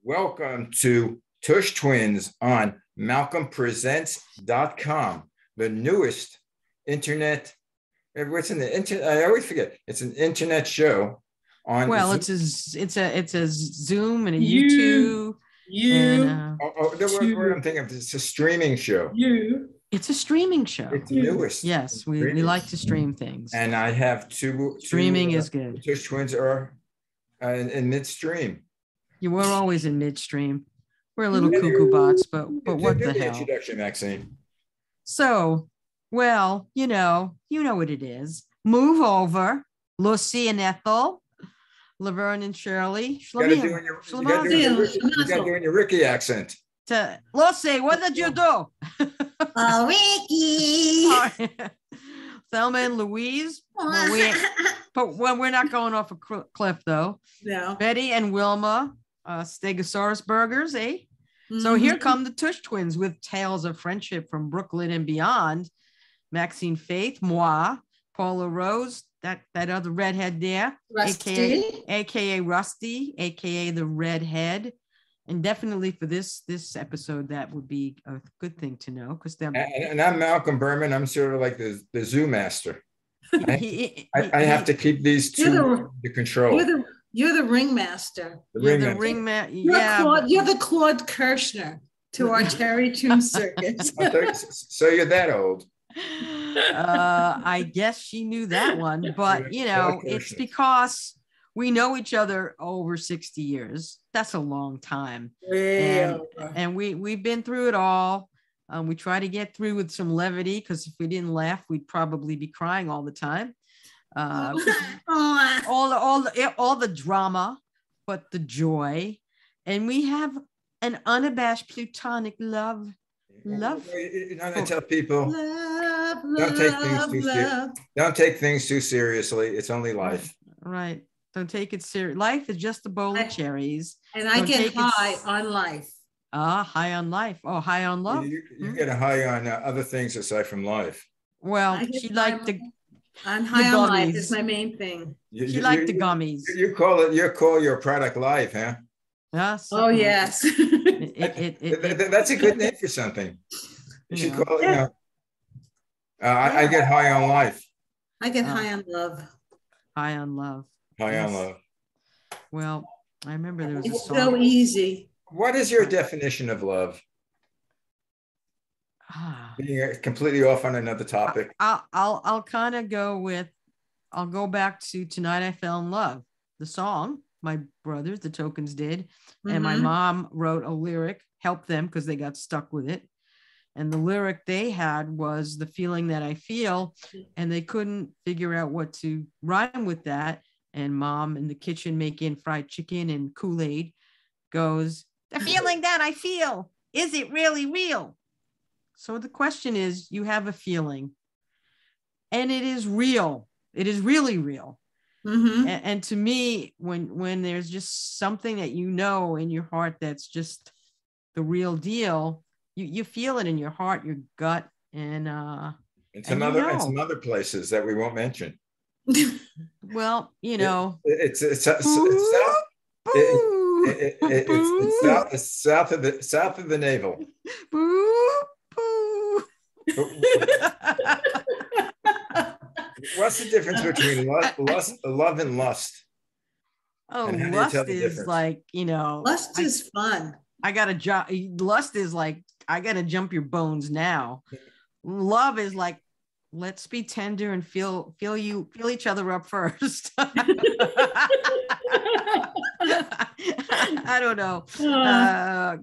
Welcome to Tush Twins on MalcolmPresents.com, the newest internet. What's in the internet? I always forget. It's an internet show on. Well, Zoom. it's a Zoom and a YouTube. The word I'm thinking of. It's a streaming show. It's a streaming show. It's the newest. Yes, we like to stream things. And I have two. Streaming is good. Tush Twins are in midstream. You were always in midstream. We're a little cuckoo bots, but what the hell? Introduction, Maxine. So, well, you know what it is. Move over, Lucy and Ethel, Laverne and Shirley. You got to do your Ricky accent. Lucy, what did you do? Ricky. Thelma and Louise. But we're not going off a cliff, though. No. Betty and Wilma. Stegosaurus burgers, eh? Mm-hmm. So here come the Tush Twins with tales of friendship from Brooklyn and beyond. Maxine Faith, moi, Paula Rose, that other redhead there, Rusty. aka Rusty, aka the redhead. And definitely for this episode, that would be a good thing to know because and I'm Malcolm Berman. I'm sort of like the zoo master. I have to keep these two under control. You're the ringmaster. You're the ringmaster. You're the Claude Kirshner to our Terry Tomb circus. So you're that old. I guess she knew that one, but it's because we know each other over 60 years. That's a long time. And we've been through it all. We try to get through with some levity because if we didn't laugh, we'd probably be crying all the time. All the drama, but the joy, and we have an unabashed platonic love. I tell people, don't take things too seriously. It's only life. Right. Don't take it serious. Life is just a bowl of cherries. And I get high on life. High on life. Oh, high on love. You get a high on other things aside from life. Well, she liked the. I'm high on life is my main thing. You like the gummies. You call your product life, huh? Yes. Oh yes. That's a good name for something. You should call it. I get high on life. I get high on love. High on love. High on love. Well, I remember there was it's a song. so easy. What is your definition of love? Being completely off on another topic. I'll kind of I'll go back to Tonight I Fell in Love, the song my brothers, the Tokens did. And my mom wrote a lyric, helped them because they got stuck with it. And the lyric they had was the feeling that I feel, and they couldn't figure out what to rhyme with that. And mom in the kitchen making fried chicken and Kool-Aid goes, the feeling that I feel, is it really real? So the question is, you have a feeling and it is real. It is really real. Mm-hmm. And to me, when there's just something that you know in your heart that's just the real deal, you feel it in your heart, your gut, and some other places that we won't mention. Well, it's south of the navel. What's the difference between love and lust? Oh, lust is like, lust is fun. Lust is like, I gotta jump your bones now. Love is like, let's be tender and feel each other up first. I don't know.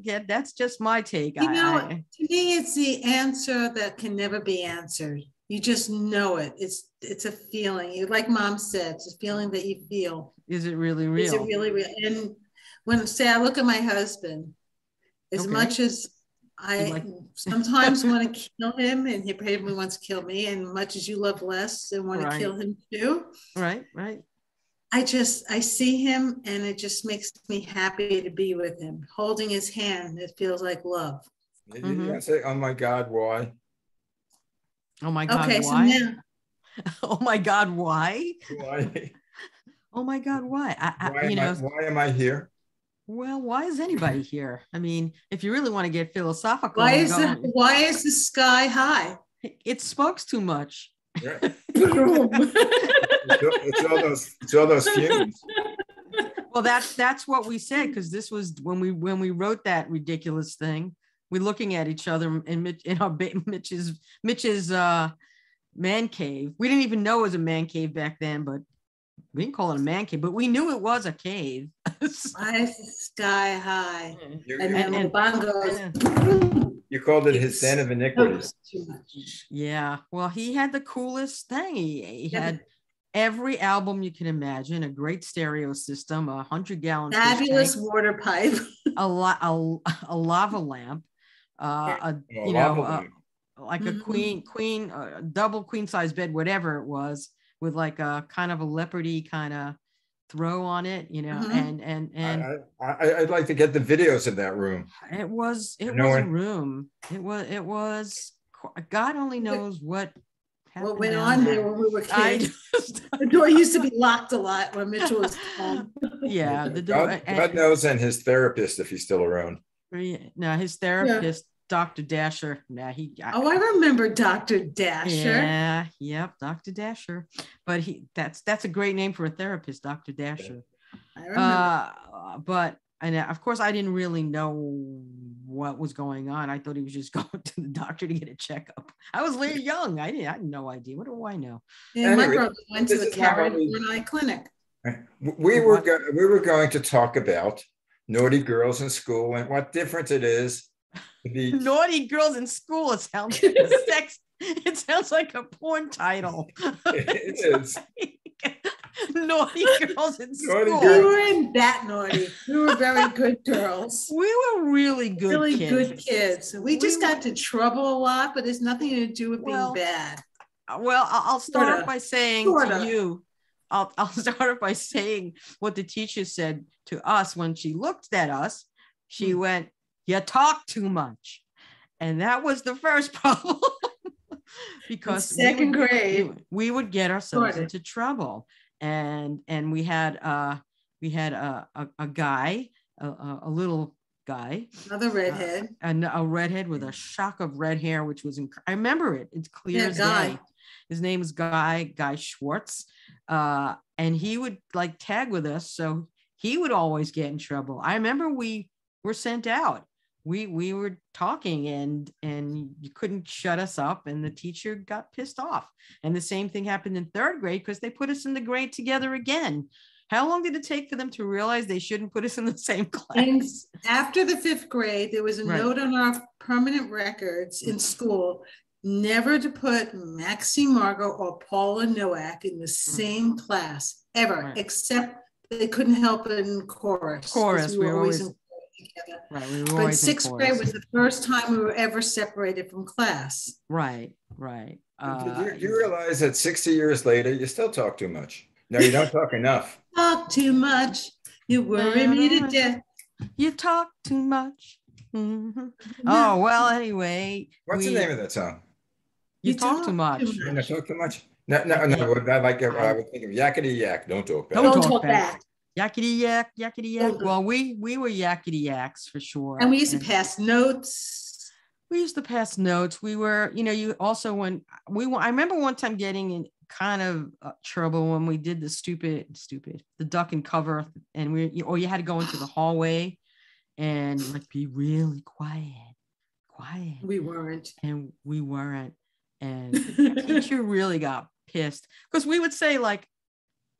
Yeah, that's just my take. To me, it's the answer that can never be answered. You just know it. It's a feeling. Like Mom said, it's a feeling that you feel. Is it really real? Is it really real? And when I look at my husband, as much as I sometimes want to kill him, and he probably wants to kill me, and much as you love Les and want to kill him too. Right. I see him, and it just makes me happy to be with him. Holding his hand, it feels like love. You say, "Oh my God, why?" Oh my God, okay, why? So now, oh my God, why? Why? Oh my God, why? Why am I here? Well, why is anybody here? I mean, if you really want to get philosophical, why is the sky high? It smokes too much. Right. It's all those fumes. Well, that's what we said, because this was when we wrote that ridiculous thing. We're looking at each other in our Mitch's man cave. We didn't even know it was a man cave back then, but we didn't call it a man cave, but we knew it was a cave. Why is the sky high? And then the bongos. You called it his den of iniquity. Yeah. Well, he had the coolest thing. He had every album you can imagine, a great stereo system, 100-gallon fabulous water pipe, a lava lamp, like a queen double queen size bed, whatever it was, with like a kind of a leopardy kind of throw on it, and I'd like to get the videos of that room. It was a room. It was God only knows what went on there when we were kids. The door used to be locked a lot when Mitchell was home. Yeah, the door. God knows, and his therapist, if he's still around. No, his therapist, Dr. Dasher. I remember Dr. Dasher. Yeah, yep, Dr. Dasher. But that's a great name for a therapist, Dr. Dasher. I remember. And of course, I didn't really know what was going on. I thought he was just going to the doctor to get a checkup. I was very young. I had no idea. What do I know? Yeah, anyway, my brother went to the Karen Eye Clinic. We were going to talk about naughty girls in school and what difference it is to be naughty girls in school. It sounds like a sex. It sounds like a porn title. It is. Naughty girls in school. We weren't that naughty. We were very good girls. We were really good kids. We just got into trouble a lot, but it's nothing to do with being bad. Well, I'll start off by saying to you, I'll start off by saying what the teacher said to us when she looked at us. She went, "You talk too much," and that was the first problem. Because in second grade we would get ourselves into trouble. And we had a guy, a little guy, another redhead, a redhead with a shock of red hair, which was I remember it. It's clear as day. His name is Guy Schwartz, and he would like tag with us, so he would always get in trouble. I remember we were sent out. We were talking and you couldn't shut us up, and the teacher got pissed off. And the same thing happened in third grade because they put us in the grade together again. How long did it take for them to realize they shouldn't put us in the same class? And after the fifth grade, there was a note on our permanent records in school, never to put Maxine Margot or Paula Nowak in the same class ever, except they couldn't help it in chorus. We were always in together. Right. We were but always sixth grade was the first time we were ever separated from class. Right. Do you realize that 60 years later, you still talk too much? No, you don't talk enough. Talk too much. You worry me to death. You talk too much. Mm-hmm. Oh, well, anyway. What's the name of that song? You talk too much. I talk too much? No. I would think of yakety yak. Don't talk back. Don't talk back. Yakety yak. Well, we were yakety yaks for sure. And we used to pass notes. We were, you also I remember one time getting in kind of trouble when we did the stupid, the duck and cover, and you had to go into the hallway and like be really quiet. We weren't. And the teacher really got pissed because we would say like,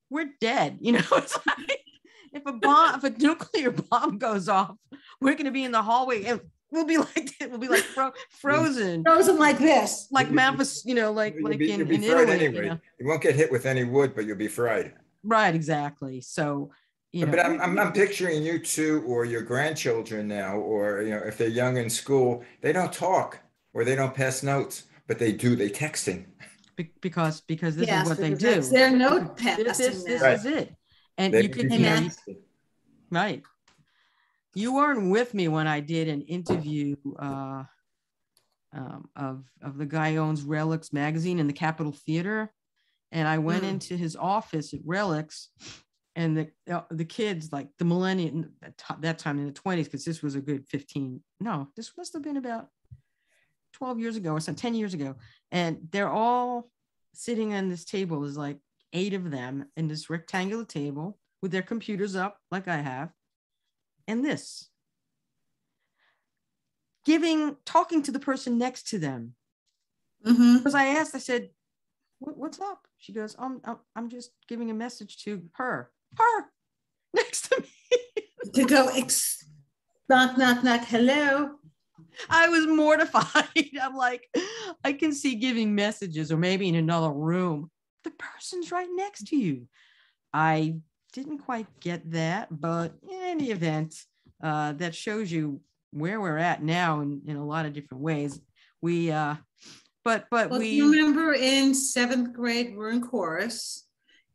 we're dead. It's like, if a nuclear bomb goes off, we're going to be in the hallway and we'll be like frozen like this, like Memphis, like in Italy. Anyway. You won't get hit with any wood, but you'll be fried. Right, exactly. So, But I'm picturing you two or your grandchildren now, or if they're young in school, they don't talk or they don't pass notes, but they do. They texting. Because this is what they do. Their note passing. This is it. And you could right. You weren't with me when I did an interview of the guy who owns Relics magazine in the Capitol Theater, and I went into his office at Relics, the kids, like the millennium, that time in the 20s, because this was a good this must have been about 12 years ago or some 10 years ago. And they're all sitting on this table. There's like 8 of them in this rectangular table with their computers up like I have. And talking to the person next to them. Because I said, what's up? She goes, I'm just giving a message to her next to me. To go knock, knock, knock, hello. I was mortified. I'm like, I can see giving messages, or maybe in another room. The person's right next to you. I didn't quite get that, but in any event, that shows you where we're at now in a lot of different ways. We you remember in 7th grade we're in chorus,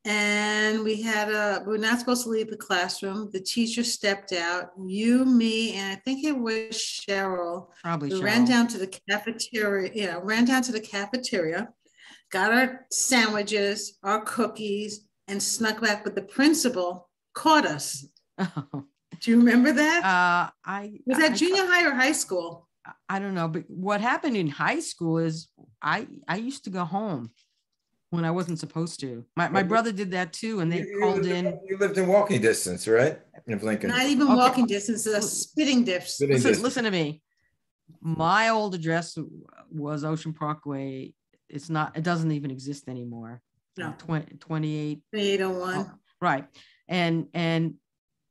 and we were not supposed to leave the classroom. The teacher stepped out. You, me, and I think it was Cheryl. Probably we Cheryl. ran down to the cafeteria, got our sandwiches, our cookies, and snuck back. But the principal caught us. Oh. Do you remember that? Was that junior high or high school? I don't know, but what happened in high school is I used to go home when I wasn't supposed to. My brother did that too, and they called in. You lived in walking distance, right? Of Lincoln. Not even walking distance, a spitting distance. Listen to me. My old address was Ocean Parkway. It doesn't even exist anymore. No. 2801. Right. And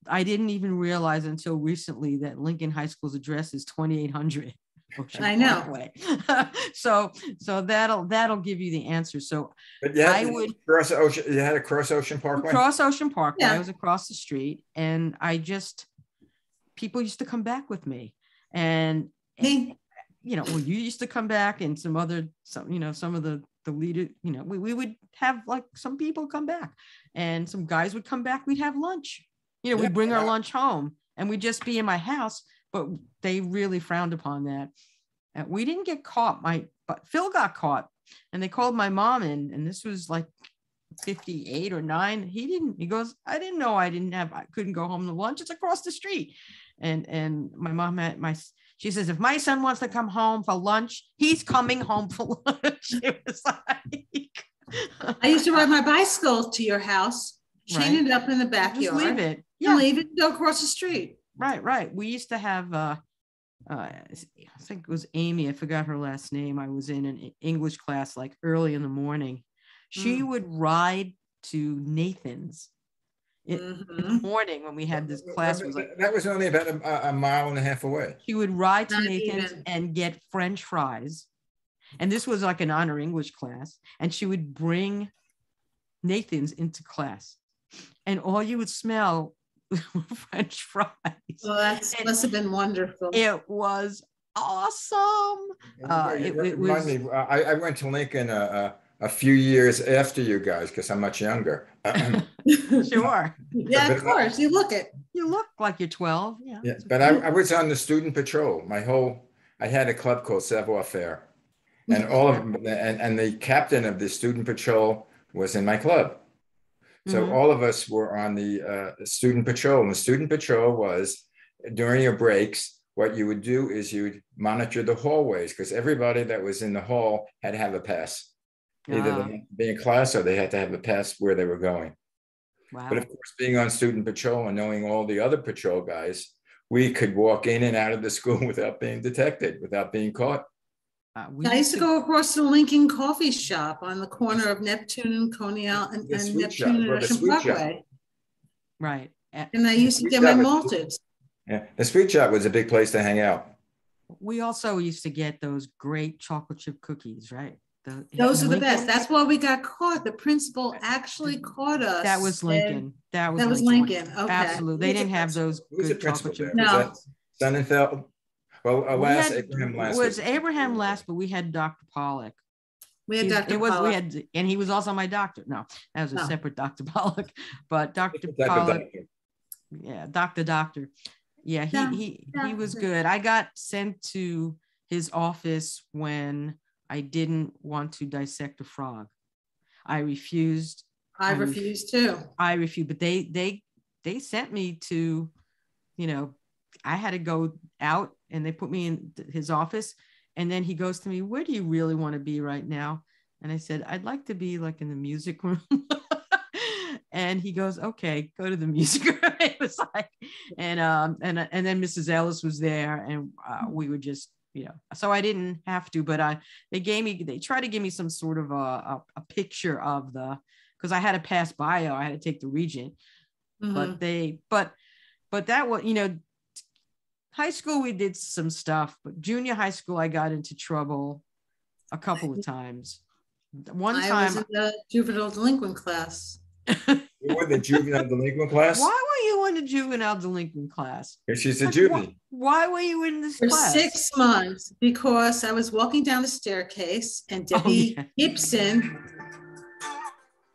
I didn't even realize until recently that Lincoln High School's address is 2800. I know. Parkway. so that'll give you the answer. So but yeah, I would cross Ocean. You had to cross Ocean Parkway. Cross Ocean Parkway. Yeah. I was across the street, and people used to come back with me, and you used to come back, and some of the leader, we would have like some people come back, and some guys would come back. We'd have lunch. We'd bring our lunch home, and we'd just be in my house, but they really frowned upon that. We didn't get caught. But Phil got caught, and they called my mom in, and this was like 58 or 9. He goes, I didn't know I couldn't go home to lunch. It's across the street. And my mom she says, if my son wants to come home for lunch, he's coming home for lunch. It was like, I used to ride my bicycle to your house, chain it up in the backyard. Just leave it. Yeah. Leave it and go across the street. Right. We used to have, I think it was Amy. I forgot her last name. I was in an English class like early in the morning. She would ride to Nathan's in the morning when we had this class. That was only about a mile and a half away. She would ride to Nathan's and get French fries. And this was like an honor English class. And she would bring Nathan's into class. And all you would smell French fries. Well, that must have been wonderful. It was awesome. I went to Lincoln a few years after you guys because I'm much younger. Sure. Yeah, of course. You look like you're 12. Yeah, but I was on the student patrol. I had a club called Savoir Faire, and all of them, and the captain of the student patrol was in my club. So all of us were on the student patrol. And the student patrol was, during your breaks, what you would do is you'd monitor the hallways, because everybody that was in the hall had to have a pass. Either they had to be in class or they had to have a pass where they were going. Wow. But of course, being on student patrol and knowing all the other patrol guys, we could walk in and out of the school without being detected, without being caught. I used to go across the Lincoln coffee shop on the corner of Neptune and Coney Island and Neptune and Ocean Parkway. Right. And I used to get my malteds. Yeah, the sweet shop was a big place to hang out. We also used to get those great chocolate chip cookies, right? Those are the best. That's why we got caught. The principal actually caught us. That was Lincoln. That was Lincoln. Okay. Absolutely. They didn't have those good chocolate chip. No. Sonnenfeld. Well, Abraham last. It was Abraham last, but we had Dr. Pollock. We had Dr. Pollock. And he was also my doctor. No, that was a separate Dr. Pollock. But Dr. Pollock. Yeah, Doctor. Yeah, he was good. I got sent to his office when I didn't want to dissect a frog. I refused. I refused too. I refused, but they sent me to, you know, I had to go out, and they put me in his office, and then he goes to me, "Where do you really want to be right now?" And I said, "I'd like to be like in the music room." And he goes, "Okay, go to the music room." It was like, and then Mrs. Ellis was there, and we would just, you know, so I didn't have to, but they tried to give me some sort of a picture of because I had to pass bio, I had to take the Regent, but that was, you know, high school we did some stuff, but junior high school I got into trouble a couple of times. One time I was in the juvenile delinquent class. You were the juvenile delinquent class? Why were you in the juvenile delinquent class? Because she's a juvie. Why were you in this class? For 6 months, because I was walking down the staircase and Debbie Gibson.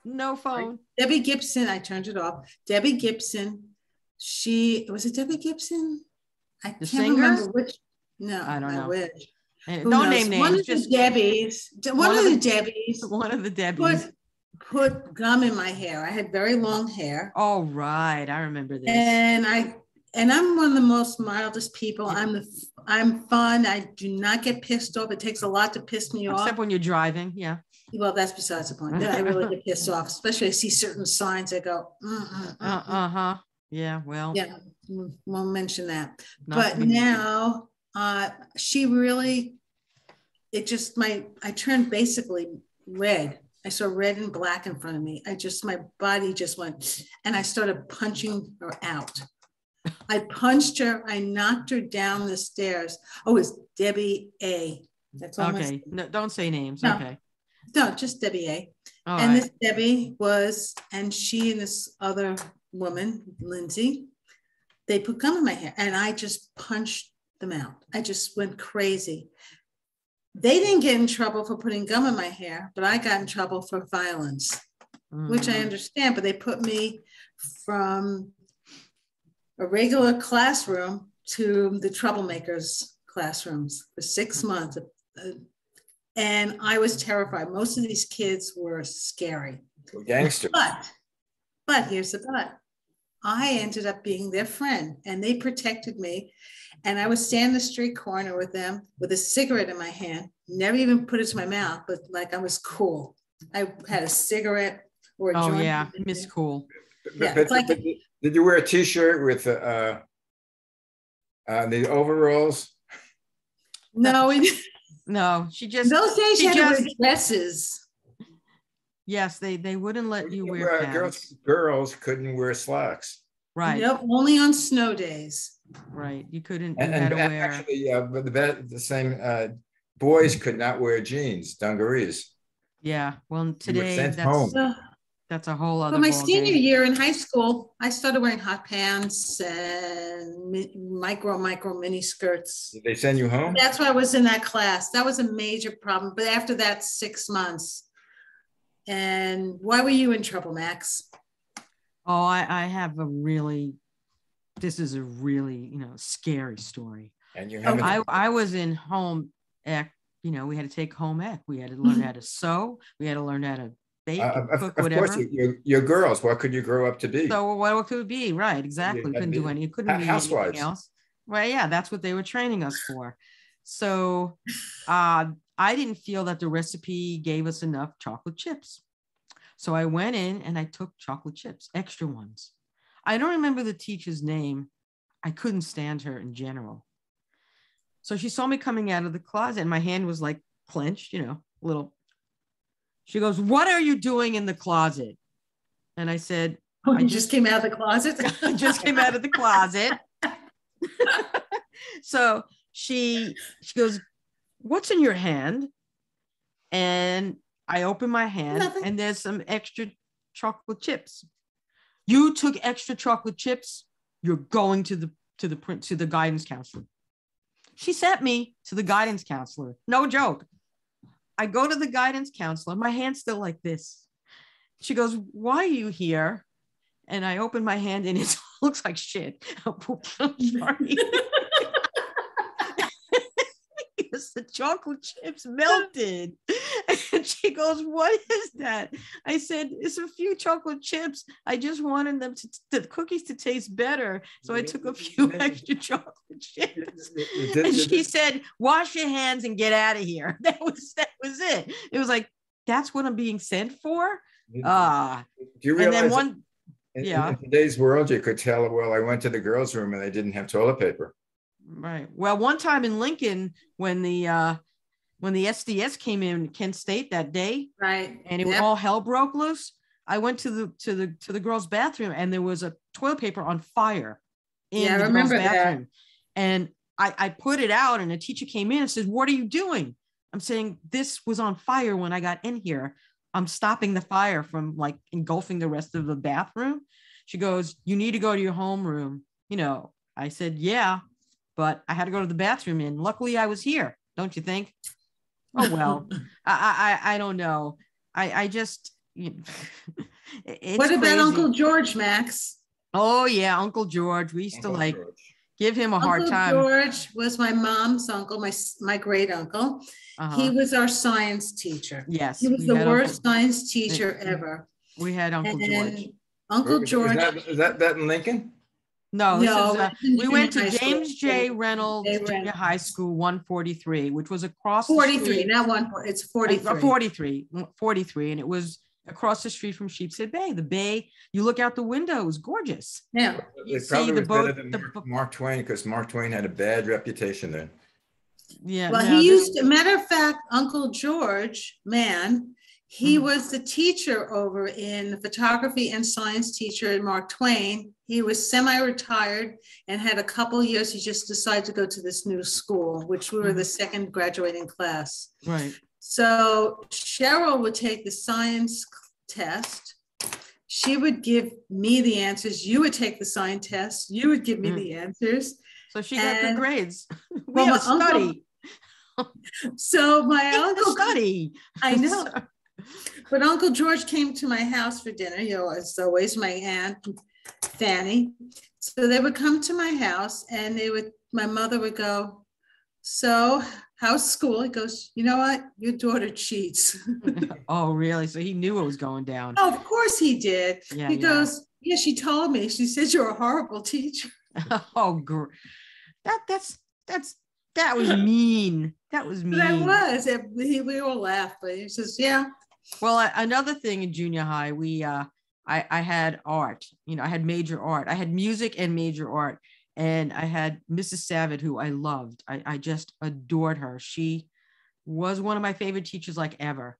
No phone. Debbie Gibson, I turned it off. Debbie Gibson, was it Debbie Gibson? I can't remember which. No, I don't know. I wish. Don't name names. One of the Debbies. One of the Debbies. One of the Debbies. Put gum in my hair. I had very long hair. Oh, right. I remember this. And I'm one of the most mildest people. I'm fun. I do not get pissed off. It takes a lot to piss me off. Except when you're driving. Yeah. Well, that's besides the point. I really get pissed off, especially I see certain signs. I go, Yeah. Well. Yeah. Won't mention that. But now, she really. I turned basically red. I saw red and black in front of me. My body just went, and I started punching her out. I punched her. I knocked her down the stairs. Oh, it was Debbie A. That's all. Okay. No, don't say names. No. Okay. No, just Debbie A. All and right. This Debbie and she and this other woman, Lindsay, they put gum in my hair, and I just punched them out. I just went crazy. They didn't get in trouble for putting gum in my hair, but I got in trouble for violence, which I understand, but they put me from a regular classroom to the troublemakers classrooms for 6 months. And I was terrified. Most of these kids were scary. Gangsters. But here's the but. I ended up being their friend, and they protected me. And I would stand in the street corner with them with a cigarette in my hand, never even put it to my mouth, but like I was cool. I had a cigarette or a joint. Oh, yeah, Miss Cool. But did you wear a T-shirt with the overalls? No, no. She just. Those days she had to wear dresses. Yes, they wouldn't let you wear pants. Girls couldn't wear slacks. Right. Nope, only on snow days. Right. You couldn't. And actually, the same boys could not wear jeans, dungarees. Yeah. Well, today that's a whole other. But my senior year in high school, I started wearing hot pants and micro mini skirts. Did they send you home? That's why I was in that class. That was a major problem. But after that, 6 months. And why were you in trouble, Max? Oh, I have this is a really, scary story. And you I was in home ec, we had to take home ec. We had to learn how to sew. We had to learn how to bake, cook, whatever. Of course, you're girls. What could you grow up to be? So what could it be? Right, exactly. Couldn't do any. Couldn't be anything else. Right, yeah, that's what they were training us for. So I didn't feel that the recipe gave us enough chocolate chips. So I went in and I took chocolate chips, extra ones. I don't remember the teacher's name. I couldn't stand her in general. So she saw me coming out of the closet and my hand was like clenched, little. She goes, "What are you doing in the closet?" And I said, I just came out of the closet. I just came out of the closet. So she goes, "What's in your hand?" And I open my hand. Nothing. And there's some extra chocolate chips. "You took extra chocolate chips. You're going to the guidance counselor." She sent me to the guidance counselor. No joke. I go to the guidance counselor. My hand's still like this. She goes, "Why are you here?" And I open my hand and it looks like shit. I'm sorry. because the chocolate chips melted. And she goes, what is that? I said, it's a few chocolate chips. I just wanted them the cookies to taste better. So I took a few extra chocolate chips. And she said, wash your hands and get out of here. That was it. It was like, that's what I'm being sent for. Do you realize in today's world, you could tell, well, I went to the girls' room and they didn't have toilet paper. Right. Well, one time in Lincoln, when the SDS came in Kent State that day, right, and it was all hell broke loose, I went to the girls' bathroom and there was a toilet paper on fire in the girls' bathroom. And I put it out and a teacher came in and says, what are you doing? I'm saying, this was on fire when I got in here. I'm stopping the fire from like engulfing the rest of the bathroom. She goes, you need to go to your homeroom. I said, yeah, but I had to go to the bathroom and luckily I was here. Don't you think? Oh, well, I don't know. I just, it's what about crazy. Uncle George, Max? Oh yeah. Uncle George. We used to give him a hard time. Uncle George was my mom's uncle, my great uncle. He was our science teacher. Yes. He was the worst science teacher ever. We had Uncle George. Uncle George. Is that in Lincoln? No, we went to James J. Reynolds Junior High School 143, which was across 43, the street. not 1, it's 43. 43, and it was across the street from Sheepshead Bay. The bay, you look out the window, it was gorgeous. Yeah. You it probably was better than Mark Twain, because Mark Twain had a bad reputation then. Yeah. Well, he used to, matter of fact, Uncle George, he was the teacher over in photography and science teacher at Mark Twain. He was semi-retired and had a couple years. He just decided to go to this new school, which we were the second graduating class. Right. So Cheryl would take the science test. She would give me the answers. You would take the science test. You would give me the answers. So she got good grades. We had to study. So my uncle study. I know. But Uncle George came to my house for dinner, as always, my aunt Fanny. So they would come to my house and my mother would go, so how's school? He goes, you know what? Your daughter cheats. Oh, really? So he knew what was going down. Oh, of course he did. Yeah, he goes, yeah, she told me. She said you're a horrible teacher. Oh, that was mean. That was mean. But I was. We all laughed, but he says, yeah. Well, another thing in junior high, I had art. I had major art. I had music and major art. And I had Mrs. Savage, who I loved. I just adored her. She was one of my favorite teachers like ever.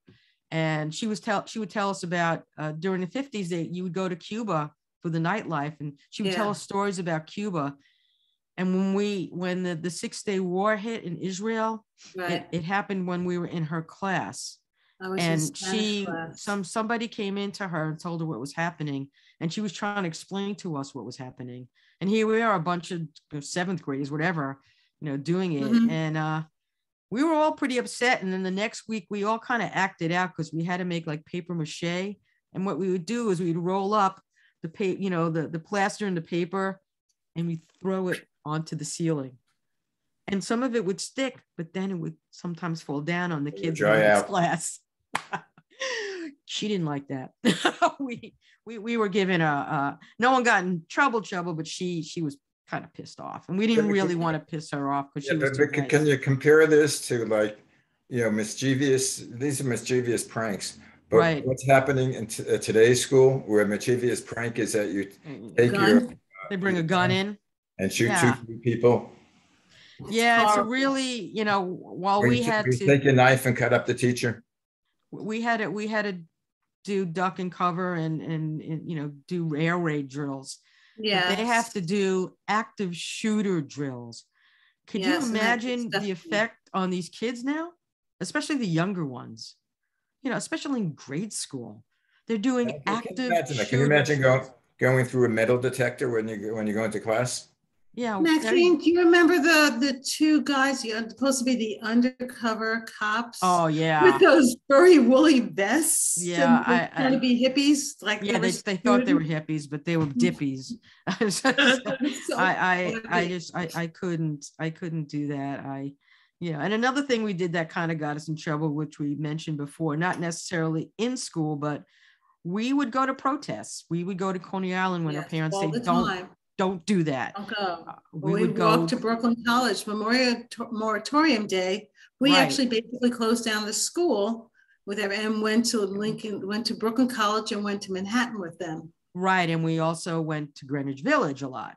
And she would tell us about during the 50s that you would go to Cuba for the nightlife. And she would tell us stories about Cuba. And when the 6-Day War hit in Israel, it happened when we were in her class. And somebody came into her and told her what was happening, and she was trying to explain to us what was happening. And here we are, a bunch of 7th graders, whatever, doing it. And we were all pretty upset. And then the next week, we all kind of acted out because we had to make like paper mache. And what we would do is we'd roll up the the plaster and the paper, and we throw it onto the ceiling. And some of it would stick, but then it would sometimes fall down on the kids in the next class. She didn't like that. we were given no one got in trouble, but she was kind of pissed off, and we didn't really want to piss her off because she was too nice. Can you compare this to these are mischievous pranks, but what's happening in today's school, where a mischievous prank is that you take they bring a gun in and shoot 2 people. It's really, while we had to take a knife and cut up the teacher. We had to do duck and cover and do air raid drills. Yeah, they have to do active shooter drills. Could you imagine the effect on these kids now, especially the younger ones? Especially in grade school, they're doing active. Can you imagine going through a metal detector when you go into class? Yeah. Maxine, do you remember the 2 guys supposed to be the undercover cops? Oh yeah. With those furry woolly vests. Yeah. Trying to be hippies. Like they thought they were hippies, but they were dippies. I couldn't do that. Yeah. And another thing we did that kind of got us in trouble, which we mentioned before, not necessarily in school, but we would go to protests. We would go to Coney Island when our parents say, don't do that. Don't go. We would walk to Brooklyn College Moratorium Day. We actually basically closed down the school with them and went to Brooklyn College and went to Manhattan with them. Right. And we also went to Greenwich Village a lot.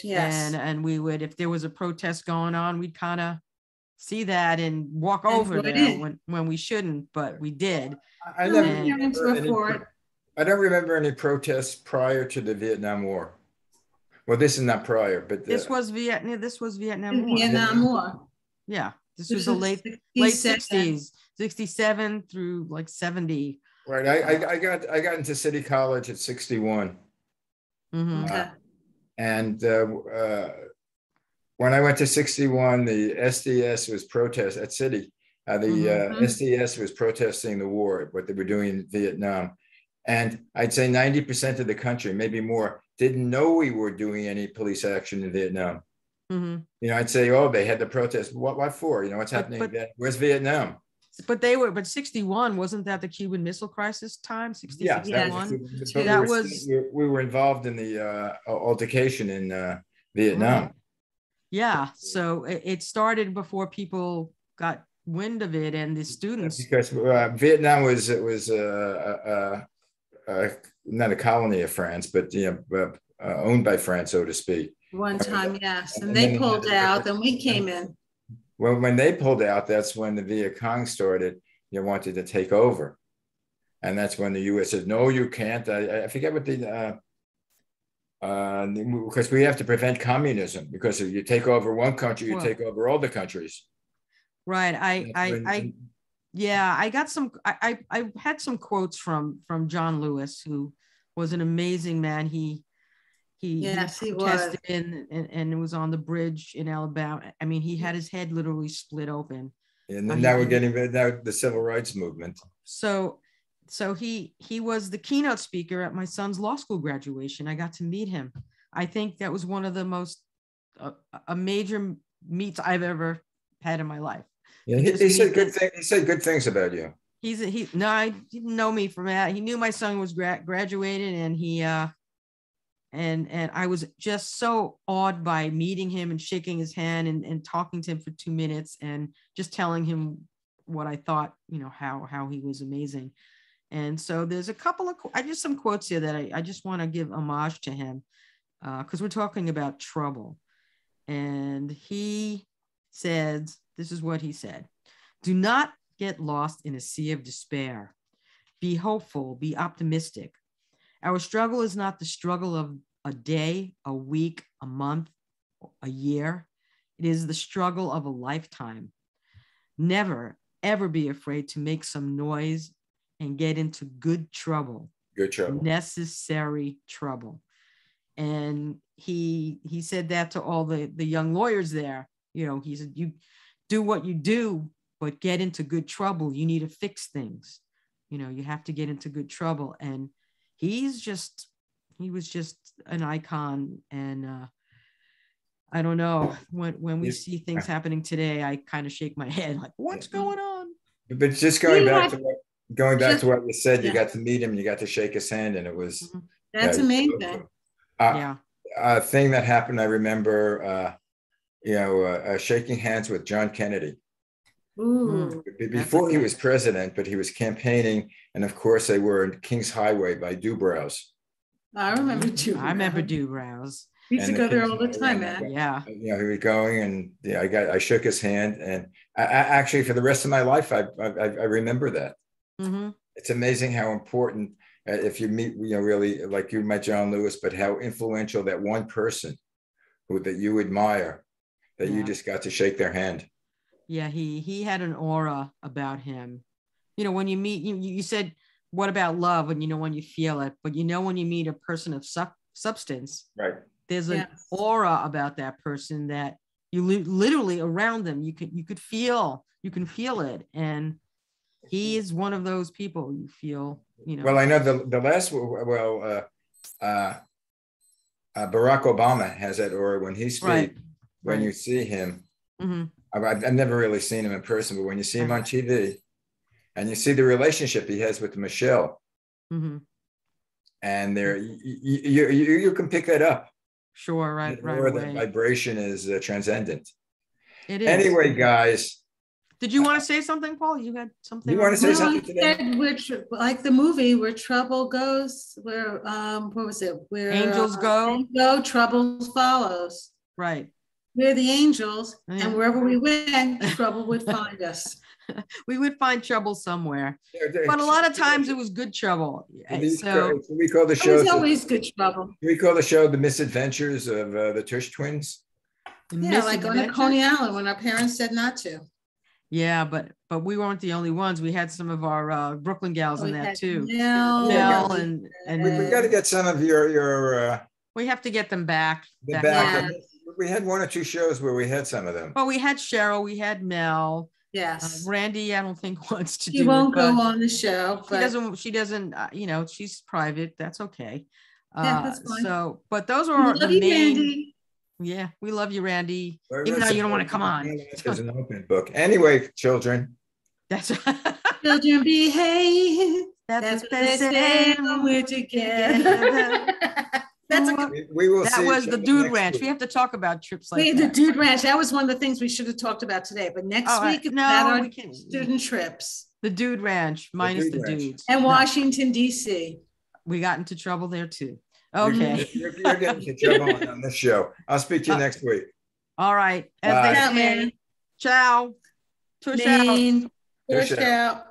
Yes. And we would, if there was a protest going on, we'd kind of see that and walk over there when we shouldn't, but we did. I don't remember any protests prior to the Vietnam War. Well, this is not prior, but this was Vietnam War. Vietnam War. Yeah, this was the late 60s, 67 through like 70. Right. I got into City College at 61. Okay. And when I went to 61, the SDS was protest at City. The SDS was protesting the war, what they were doing in Vietnam. And I'd say 90% of the country, maybe more, didn't know we were doing any police action in Vietnam. You know, I'd say, oh, they had the protest. What for? You know, what's happening? Where's Vietnam? But 61, wasn't that the Cuban Missile Crisis time? 60, yeah, 61? We were involved in the altercation in Vietnam. Yeah, so it started before people got wind of it, and the students. Because Vietnam was not a colony of France, but owned by France, so to speak. One time, yes, and they pulled out, and we came in. Well, when they pulled out, that's when the Viet Cong started. Wanted to take over, and that's when the U.S. said, "No, you can't." I forget what because we have to prevent communism. Because if you take over one country, you take over all the countries. Right. I got some. I had some quotes from John Lewis, who was an amazing man. He protested and it was on the bridge in Alabama. I mean, he had his head literally split open. And then now we're getting the civil rights movement. So he was the keynote speaker at my son's law school graduation. I got to meet him. I think that was one of the most a major meets I've ever had in my life. Yeah, he said good things. He said good things about you. He didn't know me from that. He knew my son was graduated, and and I was just so awed by meeting him and shaking his hand and talking to him for 2 minutes and just telling him what I thought, how he was amazing. And so there's a couple of some quotes here that I just want to give homage to him because we're talking about trouble. And he says, this is what he said: "Do not get lost in a sea of despair. Be hopeful, be optimistic. Our struggle is not the struggle of a day, a week, a month, a year. It is the struggle of a lifetime. Never, ever be afraid to make some noise and get into good trouble. Good trouble. Necessary trouble." And he said that to all the young lawyers there. He said, you do what you do, but get into good trouble. You need to fix things. You have to get into good trouble. And he was just an icon. And I don't know, when we see things happening today, I kind of shake my head like, what's going on? But just going back to what you said, you got to meet him, you got to shake his hand, and it was that's amazing. A thing that happened, I remember, shaking hands with John Kennedy. Ooh, before he was president, but he was campaigning, and of course they were in King's Highway by Dubrow's. I remember Dubrow's. We used to go there all the time, man. Yeah. He was going, and I shook his hand, and I actually for the rest of my life I remember that. Mm-hmm. It's amazing how important if you meet, really like you met John Lewis, but how influential that one person that you admire, that you just got to shake their hand. Yeah, he had an aura about him. When you meet, you said, what about love? And when you feel it, but when you meet a person of substance, right? There's an aura about that person that you literally around them. You can feel it, and he is one of those people you feel. Well, I know the last Barack Obama has that aura when he speaks. Right. When you see him, I've never really seen him in person, but when you see him on TV and you see the relationship he has with Michelle, and there you can pick that up. Sure, right Or away. the vibration is transcendent. It is. Anyway, guys. Did you want to say something, Paul? You had something. You want to say something today? Which, like the movie Where Trouble Goes, where what was it? Where angels go, trouble follows. Right. We're the angels, and wherever we went, trouble would find us. We would find trouble somewhere, but a lot of times it was good trouble. So we call the show. It was always good trouble. We call the show The Misadventures of the Tush twins. Yeah, like on Coney Island when our parents said not to. Yeah, but we weren't the only ones. We had some of our Brooklyn gals in that too. Mel and we got to get some of your. We have to get them back. Yeah. We had one or two shows where we had some of them. Well, we had Cheryl, we had Mel. Yes. Randy, I don't think wants to. She won't go on the show. But she doesn't. She's private. That's okay. Yeah, that's fine. So, but those are the main. Randy. Yeah, we love you, Randy. Even though you don't want to come on. There's an open book. Anyway, children. That's children behave. That's what they say when we're together. That's we will. That was the Dude Ranch. We have to talk about trips like that. The Dude Ranch. That was one of the things we should have talked about today. But next week, we can student trips. The Dude Ranch minus the dudes. And Washington D.C. We got into trouble there too. Okay. You're getting into trouble on this show. I'll speak to you next week. All right. As they say, ciao. Tush out. Tush out.